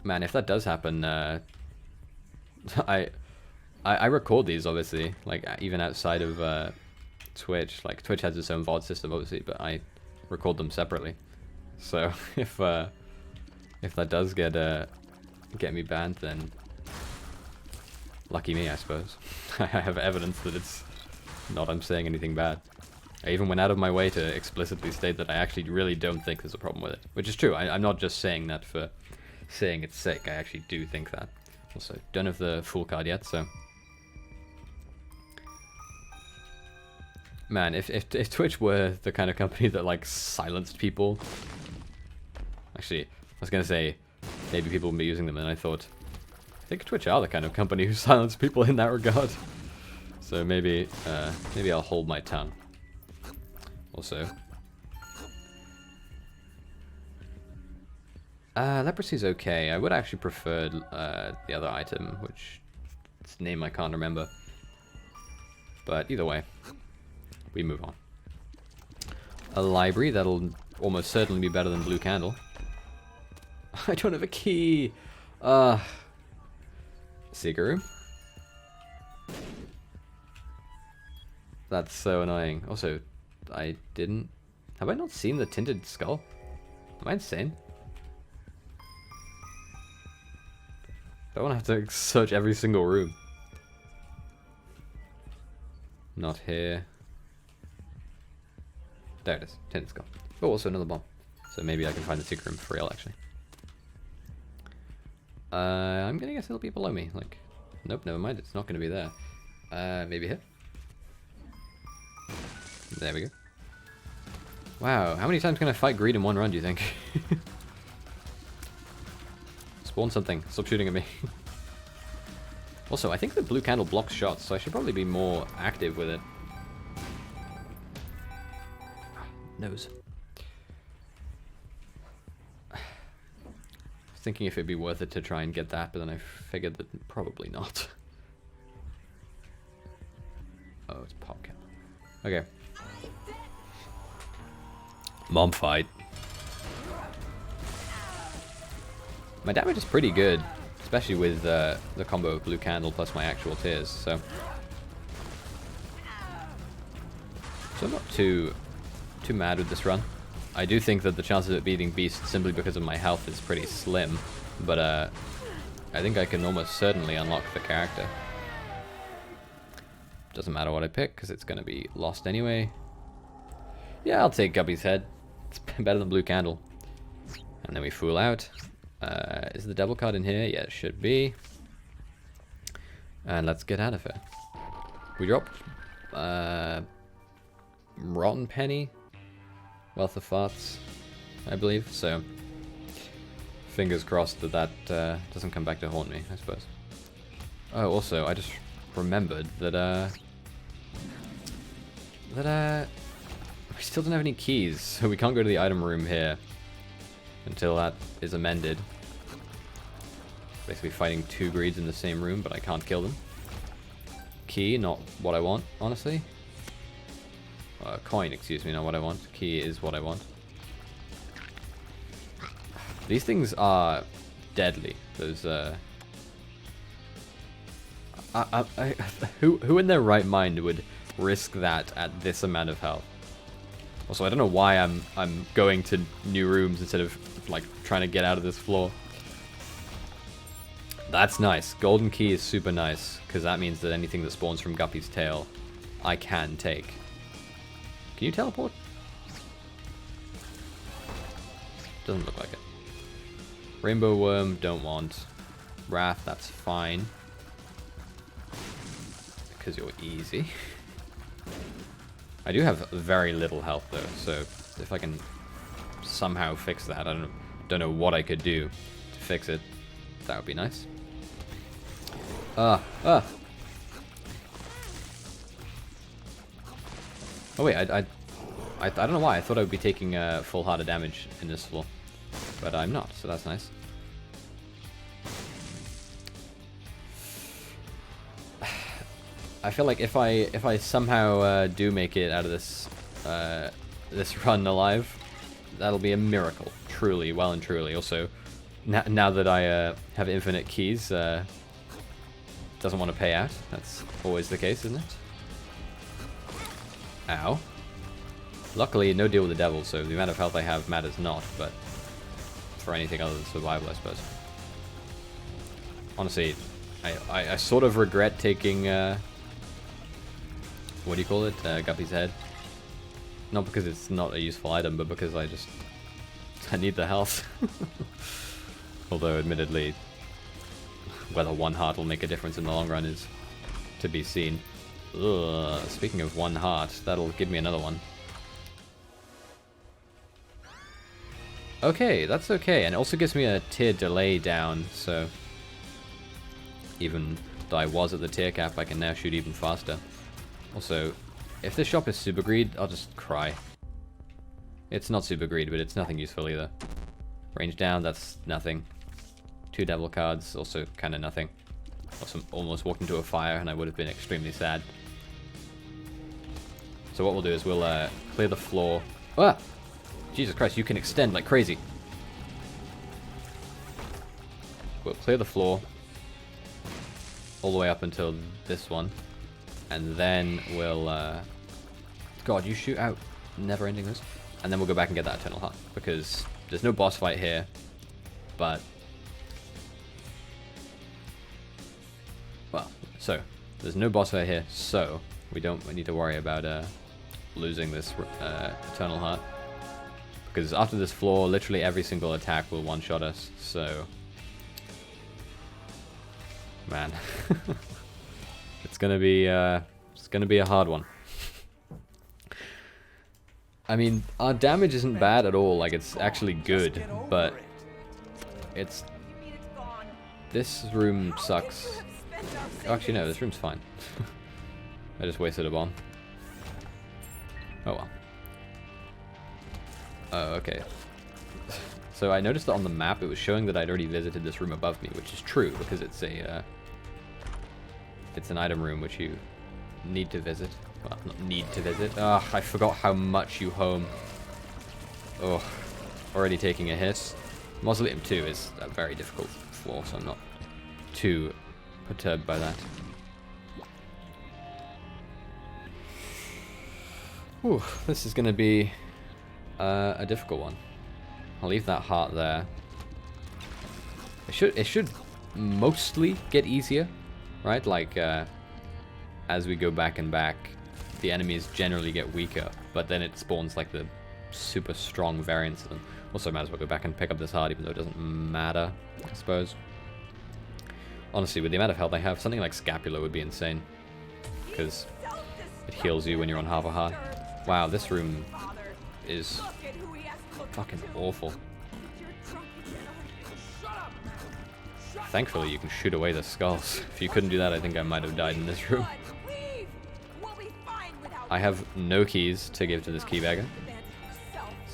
Man, if that does happen, I record these obviously, like even outside of Twitch. Like Twitch has its own VOD system obviously, but I record them separately. So if that does get me banned, then lucky me, I suppose. I have evidence that it's not I'm saying anything bad. I even went out of my way to explicitly state that I actually really don't think there's a problem with it, which is true. I'm not just saying that for saying it's sick. I actually do think that. Also, don't have the full card yet, so. Man, if Twitch were the kind of company that like silenced people, actually, I was gonna say maybe people would be using them, and I thought, I think Twitch are the kind of company who silence people in that regard. So maybe I'll hold my tongue. Also, leprosy's okay. I would actually prefer the other item, which its name I can't remember. But either way, we move on. A library, that'll almost certainly be better than Blue Candle. I don't have a key! Secret room? That's so annoying. Also, have I not seen the tinted skull? Am I insane? I don't want to have to search every single room. Not here. There it is. Tinted skull. Oh, also another bomb. So maybe I can find the secret room for real, actually. I'm gonna guess it'll be below me. Like, nope, never mind. It's not gonna be there. Maybe here. There we go. Wow, how many times can I fight greed in one run, do you think? Spawn something. Stop shooting at me. Also, I think the blue candle blocks shots, so I should probably be more active with it. Nose. I was thinking if it'd be worth it to try and get that, but then I figured that probably not. Oh, it's pop cap. Okay. Mom fight. My damage is pretty good, especially with the combo of blue candle plus my actual tears. So I'm not too mad with this run. I do think that the chances of it beating Beast simply because of my health is pretty slim, but I think I can almost certainly unlock the character. Doesn't matter what I pick because it's going to be lost anyway. Yeah, I'll take Guppy's head. It's better than blue candle. And then we fool out. Is the devil card in here? Yeah, it should be. And let's get out of here. We drop Rotten Penny, Wealth of Farts, I believe. So fingers crossed that doesn't come back to haunt me, I suppose. Oh, also, I just remembered that we still don't have any keys, so we can't go to the item room here until that is amended. Basically fighting two greeds in the same room, but I can't kill them. Key, not what I want, honestly. Coin, excuse me, not what I want. Key is what I want. These things are deadly. Those, who in their right mind would risk that at this amount of health? Also, I don't know why I'm going to new rooms instead of like trying to get out of this floor. That's nice. Golden key is super nice because that means that anything that spawns from Guppy's tail, I can take. Can you teleport? Doesn't look like it. Rainbow worm, don't want. Wrath, that's fine. Because you're easy. I do have very little health though, so if I can somehow fix that, I don't know what I could do to fix it. That would be nice. Oh wait, I don't know why. I thought I would be taking full heart of damage in this floor, but I'm not, so that's nice. I feel like if I somehow do make it out of this this run alive, that'll be a miracle, truly, well and truly. Also, now that I have infinite keys, doesn't want to pay out. That's always the case, isn't it? Ow. Luckily, no deal with the devil, so the amount of health I have matters not, but for anything other than survival, I suppose. Honestly, I sort of regret taking, what do you call it? Guppy's head. Not because it's not a useful item, but because I need the health. Although, admittedly, whether one heart will make a difference in the long run is to be seen. Ugh, speaking of one heart, that'll give me another one. Okay, that's okay, and it also gives me a tier delay down, so even though I was at the tier cap, I can now shoot even faster. Also, if this shop is super greed, I'll just cry. It's not super greed, but it's nothing useful either. Range down, that's nothing. 2 devil cards, also kind of nothing. Also almost walked into a fire, and I would have been extremely sad. So what we'll do is we'll clear the floor. Ah! Jesus Christ, you can extend like crazy. We'll clear the floor all the way up until this one. And then we'll... God, you shoot out. Never ending this. And then we'll go back and get that Eternal Heart. Because there's no boss fight here. But... Well, so... There's no boss fight here, so... We don't need to worry about losing this Eternal Heart. Because after this floor, literally every single attack will one-shot us, so... Man. It's gonna be a hard one. I mean, our damage isn't bad at all, like it's actually good, but... It's... This room sucks. Oh, actually no, this room's fine. I just wasted a bomb. Oh well. Oh, okay. So I noticed that on the map it was showing that I'd already visited this room above me, which is true because it's a it's an item room which you need to visit. Well, not need to visit. Ah, I forgot how much you home. Oh, already taking a hit. Mausoleum 2 is a very difficult floor, so I'm not too perturbed by that. Whew, this is going to be a difficult one. I'll leave that heart there. It should mostly get easier, right? Like as we go back and back, the enemies generally get weaker, but then it spawns like the super strong variants of them. Also, I might as well go back and pick up this heart, even though it doesn't matter, I suppose. Honestly, with the amount of health I have, something like Scapula would be insane, because it heals you when you're on half a heart. Wow, this room is fucking awful. Thankfully, you can shoot away the skulls. If you couldn't do that, I think I might have died in this room. I have no keys to give to this keybagger,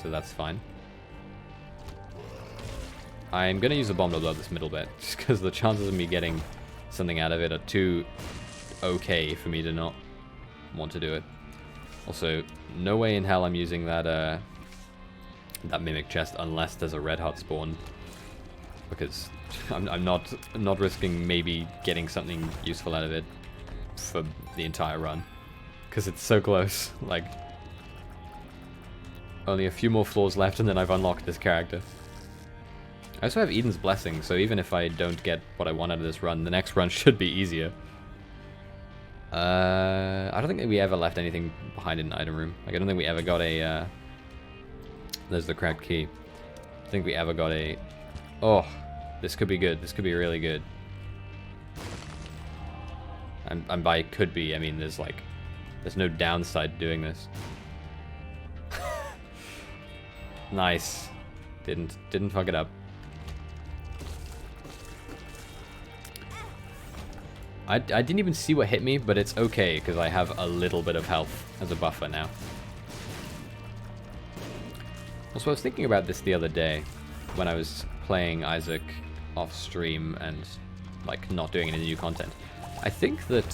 so that's fine. I'm going to use a bomb to blow up this middle bit, just because the chances of me getting something out of it are too okay for me to not want to do it. Also, no way in hell I'm using that that mimic chest unless there's a red heart spawn, because I'm not risking maybe getting something useful out of it for the entire run, because it's so close. Like, only a few more floors left and then I've unlocked this character. I also have Eden's Blessing, so even if I don't get what I want out of this run, the next run should be easier. I don't think that we ever left anything behind in an item room. Like, I don't think we ever got a, there's the cracked key. I don't think we ever got a... Oh, this could be good. This could be really good. And by could be, I mean there's like There's no downside to doing this. Nice. Didn't fuck it up. I didn't even see what hit me, but it's okay, because I have a little bit of health as a buffer now. Also, I was thinking about this the other day, when I was playing Isaac off stream and, like, not doing any new content. I think that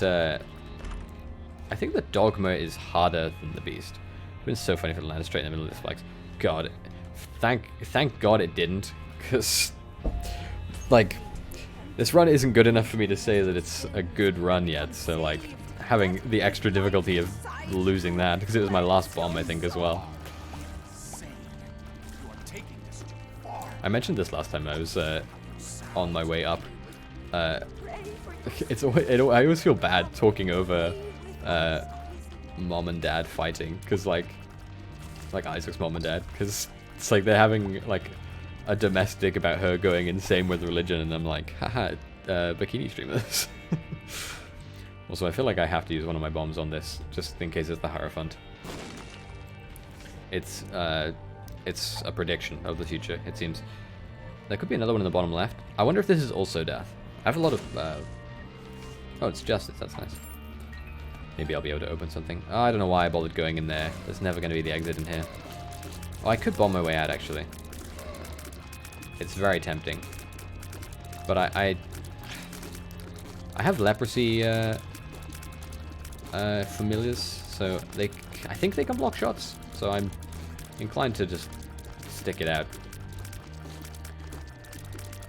Dogma is harder than the Beast. It's been so funny if it landed straight in the middle of this spikes. God, thank God it didn't, because, like, this run isn't good enough for me to say that it's a good run yet, so, like, having the extra difficulty of losing that, because it was my last bomb, I think, as well. I mentioned this last time I was on my way up. I always feel bad talking over mom and dad fighting, because, like Isaac's mom and dad, because it's like they're having, like, a domestic about her going insane with religion, and I'm like, haha, bikini streamers. Also, I feel like I have to use one of my bombs on this, just in case it's the Hierophant. It's a prediction of the future, it seems. There could be another one in the bottom left. I wonder if this is also death. I have a lot of... Oh, it's justice, that's nice. Maybe I'll be able to open something. Oh, I don't know why I bothered going in there. There's never going to be the exit in here. Oh, I could bomb my way out, actually. It's very tempting. But I have leprosy familiars, so I think they can block shots. So I'm inclined to just stick it out.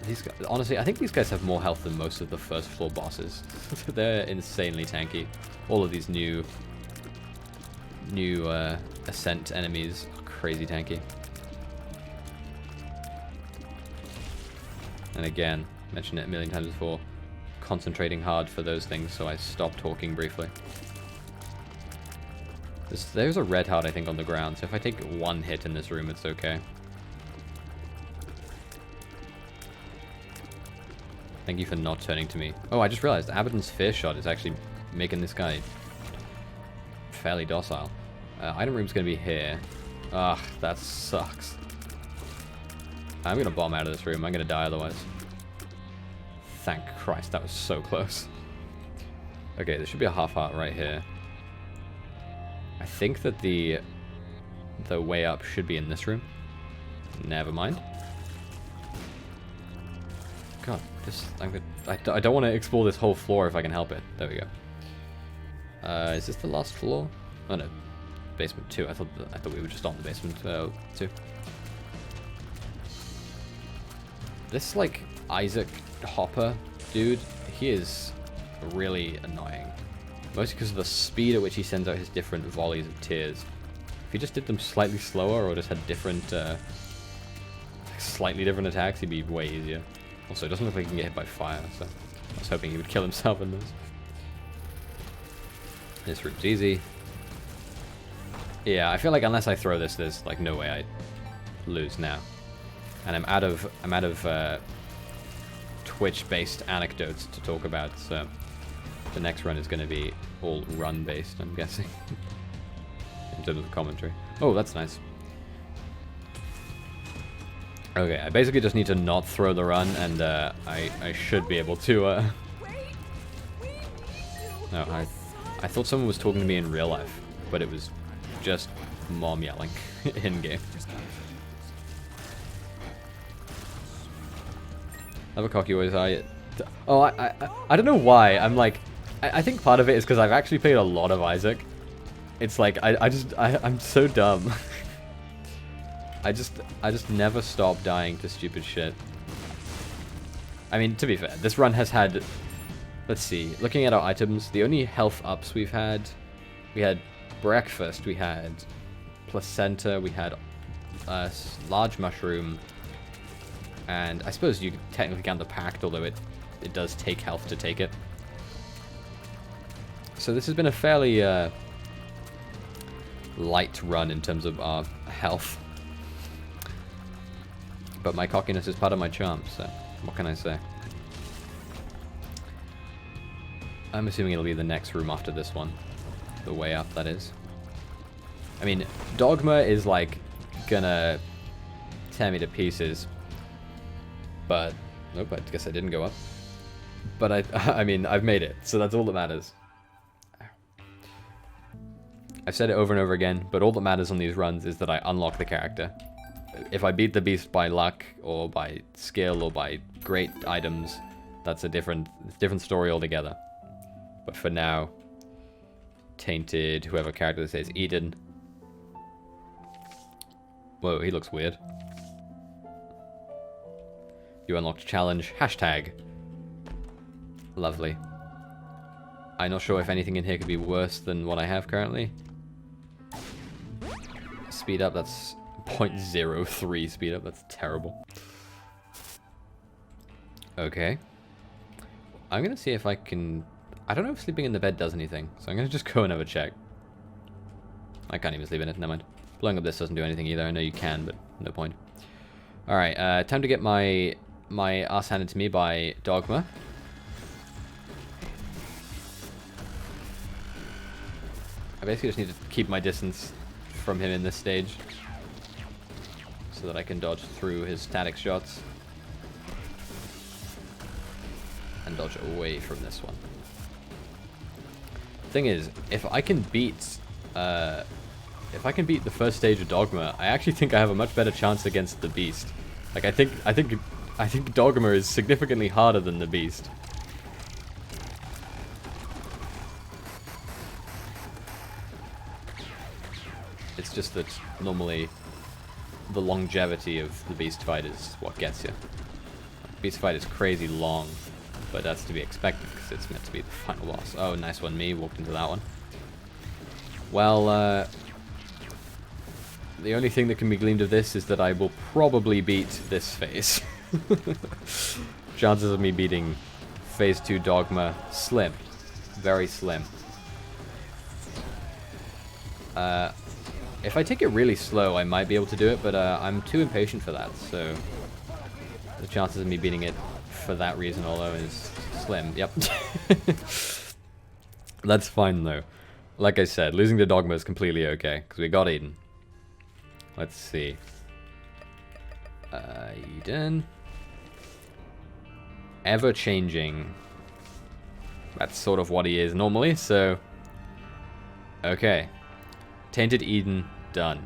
These guys, honestly, I think these guys have more health than most of the first floor bosses. They're insanely tanky. All of these new Ascent enemies are crazy tanky. And again, mentioned it a million times before, concentrating hard for those things, so I stopped talking briefly. There's a red heart, I think, on the ground, so if I take one hit in this room, it's okay. Thank you for not turning to me. Oh, I just realized Abaddon's Fear Shot is actually making this guy fairly docile. Item room's gonna be here. Ugh, that sucks. I'm gonna bomb out of this room. I'm gonna die otherwise. Thank Christ, that was so close. Okay, there should be a half heart right here. I think that the way up should be in this room. Never mind. God, I don't want to explore this whole floor if I can help it. There we go. Is this the last floor? Oh no, basement 2. I thought we were just on the basement 2. This, like, Isaac Hopper dude, he is really annoying. Mostly because of the speed at which he sends out his different volleys of tears. If he just did them slightly slower or just had different, slightly different attacks, he'd be way easier. Also, it doesn't look like he can get hit by fire, so I was hoping he would kill himself in this. This room's easy. Yeah, I feel like unless I throw this, there's like no way I lose now. And I'm out of Twitch-based anecdotes to talk about, so the next run is going to be all run-based, I'm guessing, in terms of the commentary. Oh, that's nice. Okay, I basically just need to not throw the run, and I should be able to. No, I thought someone was talking to me in real life, but it was just mom yelling in game. I have a cocky voice. I don't know why. I'm like, I think part of it is because I've actually played a lot of Isaac. It's like I'm so dumb. I just never stop dying to stupid shit. I mean, to be fair, this run has had, let's see, looking at our items, the only health ups we had breakfast, we had placenta, we had large mushroom, and I suppose you could technically count the pact, although it does take health to take it. So this has been a fairly light run in terms of our health. But my cockiness is part of my charm, so what can I say? I'm assuming it'll be the next room after this one. the way up, that is. I mean, Dogma is, like, gonna tear me to pieces. But, nope, I guess I didn't go up. But I mean, I've made it, so that's all that matters. I've said it over and over again, but all that matters on these runs is that I unlock the character. If I beat the beast by luck, or by skill, or by great items, that's a different story altogether. But for now, Tainted, whoever character this is, Eden. Whoa, he looks weird. You unlocked challenge, hashtag. Lovely. I'm not sure if anything in here could be worse than what I have currently. Speed up, that's 0.03 speed up, that's terrible. Okay. I'm gonna see if I can... I don't know if sleeping in the bed does anything, so I'm gonna just go and have a check. I can't even sleep in it, never mind. Blowing up this doesn't do anything either, I know you can, but no point. Alright, time to get my ass handed to me by Dogma. I basically just need to keep my distance from him in this stage, so that I can dodge through his static shots. And dodge away from this one. Thing is, if I can beat the first stage of Dogma, I actually think I have a much better chance against the beast. Like I think Dogma is significantly harder than the beast. It's just that normally the longevity of the beast fight is what gets you. Beast fight is crazy long, but that's to be expected because it's meant to be the final boss. Oh, nice one, me. Walked into that one. Well, the only thing that can be gleaned of this is that I will probably beat this phase. Chances of me beating Phase 2 Dogma, slim. Very slim. If I take it really slow, I might be able to do it, but I'm too impatient for that, so the chances of me beating it for that reason alone is slim. Yep. That's fine, though. Like I said, losing to Dogma is completely okay, because we got Eden. Let's see. Eden. Ever-changing. That's sort of what he is normally, so... Okay. Tainted Eden, done.